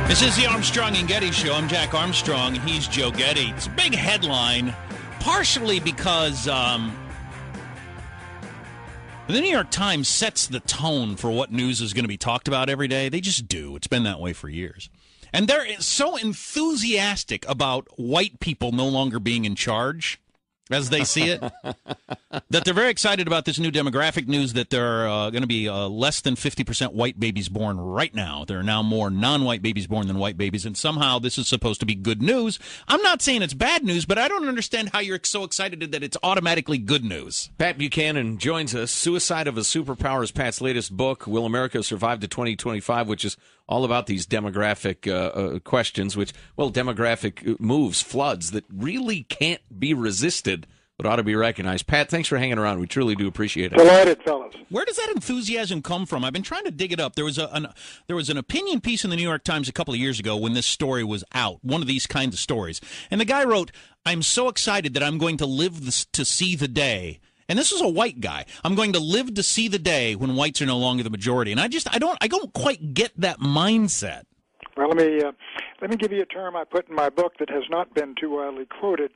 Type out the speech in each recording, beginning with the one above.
This is the Armstrong and Getty Show. I'm Jack Armstrong, and he's Joe Getty. It's a big headline, partially because the New York Times sets the tone for what news is going to be talked about every day. They just do. It's been that way for years. And they're so enthusiastic about white people no longer being in charge, as they see it, that they're very excited about this new demographic news that there are going to be less than 50% white babies born right now. There are now more non-white babies born than white babies, and somehow this is supposed to be good news. I'm not saying it's bad news, but I don't understand how you're so excited that it's automatically good news. Pat Buchanan joins us. Suicide of a Superpower is Pat's latest book, Will America Survive to 2025, which is all about these demographic questions, demographic moves, floods that really can't be resisted, but ought to be recognized. Pat, thanks for hanging around. We truly do appreciate it. Delighted, fellas. Where does that enthusiasm come from? I've been trying to dig it up. There was an opinion piece in the New York Times a couple of years ago when this story was out, one of these kinds of stories. And the guy wrote, "I'm so excited that I'm going to live to see the day." And this was a white guy. "I'm going to live to see the day when whites are no longer the majority." And I don't quite get that mindset. Well, let me give you a term I put in my book that has not been too widely quoted.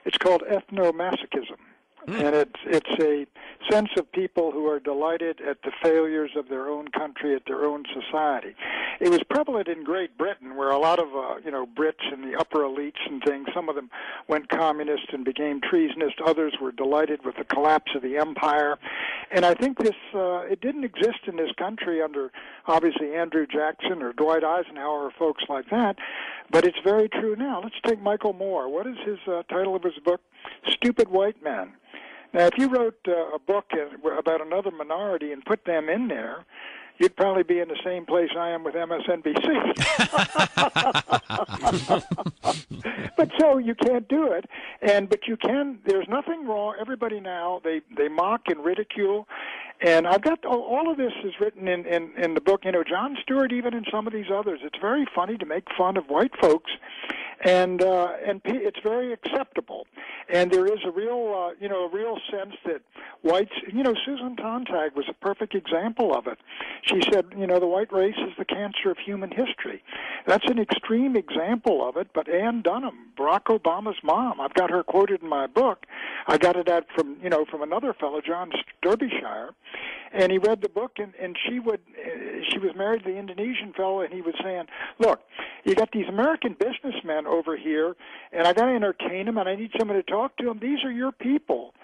It's called ethnomasochism. And it's a sense of people who are delighted at the failures of their own country, at their own society. It was prevalent in Great Britain, where a lot of Brits and the upper elites and things, some of them went communist and became treasonist. Others were delighted with the collapse of the empire. And I think this it didn't exist in this country under, obviously, Andrew Jackson or Dwight Eisenhower or folks like that. But it's very true now. Let's take Michael Moore. What is his title of his book? Stupid White Men. Now, if you wrote a book about another minority and put them in there, you'd probably be in the same place I am with MSNBC. But so you can't do it, but you can. There's nothing wrong. Everybody now they mock and ridicule, and I've got all of this is written in the book. Jon Stewart, even in some of these others, it's very funny to make fun of white folks. And it's very acceptable, and there is a real sense that whites. Susan Sontag was a perfect example of it. She said, the white race is the cancer of human history. That's an extreme example of it. But Ann Dunham, Barack Obama's mom, I've got her quoted in my book. I got it from another fellow, John Derbyshire. And he read the book, and she was married to the Indonesian fellow, and he was saying, "Look, you got these American businessmen over here, and I got to entertain them, and I need someone to talk to them. These are your people."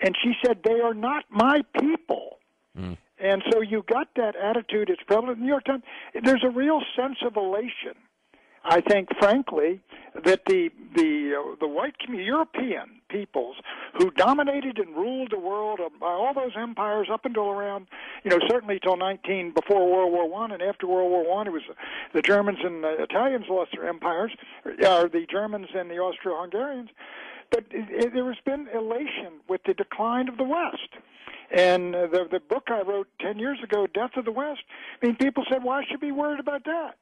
And she said, "They are not my people." Mm. And so you got that attitude. It's prevalent in the New York Times. There's a real sense of elation. I think, frankly, that the white community, European peoples who dominated and ruled the world by all those empires up until around, certainly till before World War I and after World War I, it was the Germans and the Italians lost their empires, or the Germans and the Austro-Hungarians. But there has been elation with the decline of the West. And the book I wrote 10 years ago, Death of the West, people said, why should we be worried about that?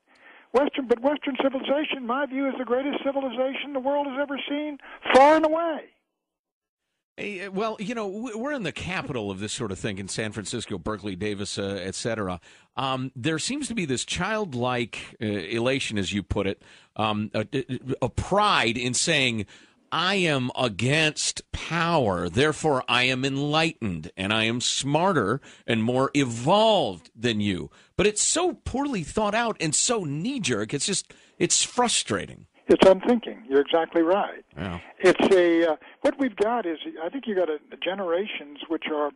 Western civilization, in my view, is the greatest civilization the world has ever seen, far and away. Hey, well, we're in the capital of this sort of thing in San Francisco, Berkeley, Davis, et cetera. There seems to be this childlike elation, as you put it, a pride in saying, I am against power, therefore I am enlightened, and I am smarter and more evolved than you. But it's so poorly thought out and so knee-jerk, it's frustrating. It's unthinking. You're exactly right. Yeah. It's what we've got is, I think you got generations which are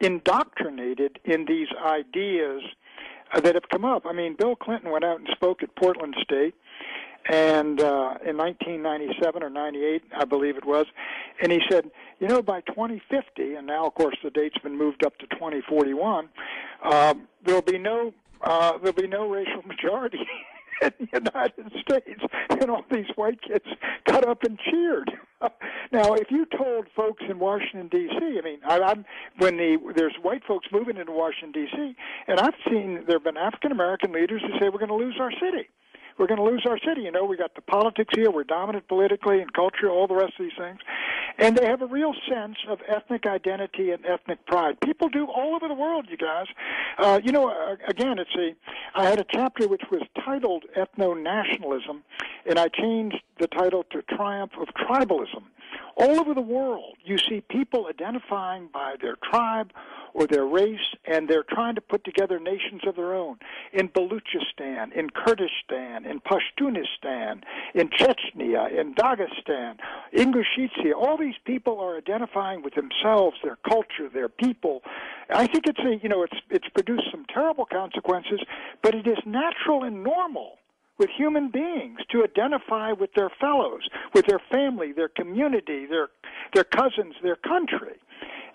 indoctrinated in these ideas that have come up. Bill Clinton went out and spoke at Portland State, and in 1997 or 98, I believe it was, and he said, by 2050, and now, of course, the date's been moved up to 2041, there'll be no racial majority in the United States, and all these white kids got up and cheered. Now, if you told folks in Washington, D.C., there's white folks moving into Washington, D.C., and I've seen there have been African-American leaders who say we're going to lose our city. We're going to lose our city. We got the politics here. We're dominant politically and culturally, all the rest of these things. And they have a real sense of ethnic identity and ethnic pride. People do all over the world, you guys. Again, I had a chapter which was titled Ethno-nationalism, and I changed the title to Triumph of Tribalism. All over the world, you see people identifying by their tribe or their race, and they're trying to put together nations of their own. In Baluchistan, in Kurdistan, in Pashtunistan, in Chechnya, in Dagestan, Ingushetia, all these people are identifying with themselves, their culture, their people. I think it's produced some terrible consequences, but it is natural and normal with human beings to identify with their fellows, with their family, their community, their cousins, their country.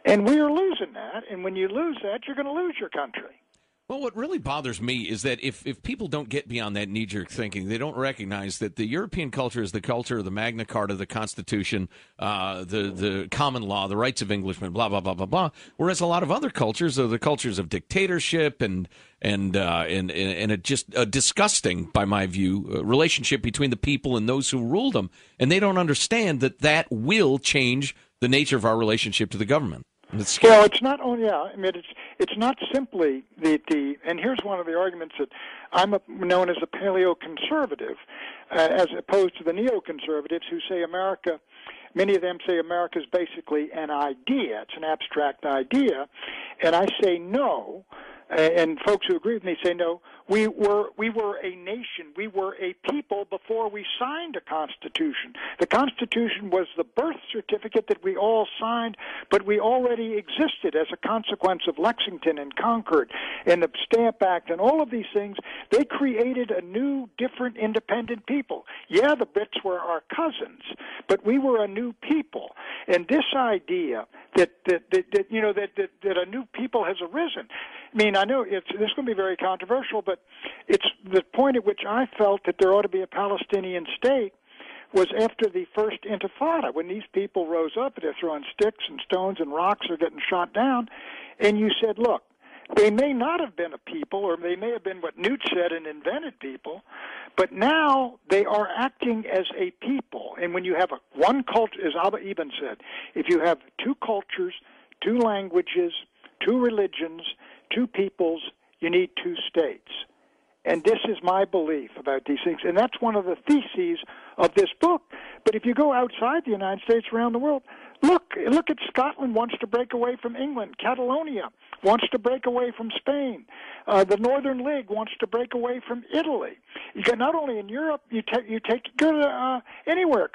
And we are losing that, and when you lose that, you're going to lose your country. Well, what really bothers me is that if people don't get beyond that knee-jerk thinking, they don't recognize that the European culture is the culture of the Magna Carta, the Constitution, the common law, the rights of Englishmen, blah, blah, blah, blah, blah, whereas a lot of other cultures are the cultures of dictatorship and a disgusting, by my view, relationship between the people and those who rule them, and they don't understand that will change the nature of our relationship to the government. Well, it's not only, it's not simply the and here's one of the arguments that I'm known as a paleoconservative, as opposed to the neoconservatives who say America, many of them say America is basically an idea. It's an abstract idea. And I say no. And folks who agree with me say no. We were a nation. We were a people before we signed a Constitution. The Constitution was the birth certificate that we all signed, but we already existed as a consequence of Lexington and Concord and the Stamp Act and all of these things. They created a new, different, independent people. Yeah, the Brits were our cousins, but we were a new people. And this idea that a new people has arisen. I mean, I know this is going to be very controversial, but it's the point at which I felt that there ought to be a Palestinian state was after the first Intifada, when these people rose up, they're throwing sticks and stones and rocks, they're getting shot down, and you said, look, they may not have been a people, or they may have been what Newt said and invented people, but now they are acting as a people. And when you have one culture, as Abba Eban said, if you have two cultures, two languages, two religions, two peoples, you need two states. And this is my belief about these things. And that's one of the theses of this book. But if you go outside the United States, around the world, look at Scotland wants to break away from England. Catalonia wants to break away from Spain. The Northern League wants to break away from Italy. You got not only in Europe, go to anywhere.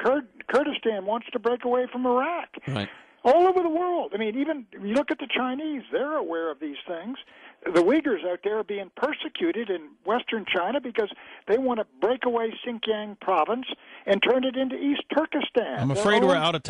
Kurdistan wants to break away from Iraq. Right. All over the world. I mean, even you look at the Chinese, they're aware of these things. The Uyghurs out there are being persecuted in western China because they want to break away Xinjiang province and turn it into East Turkestan. I'm afraid we're out of time.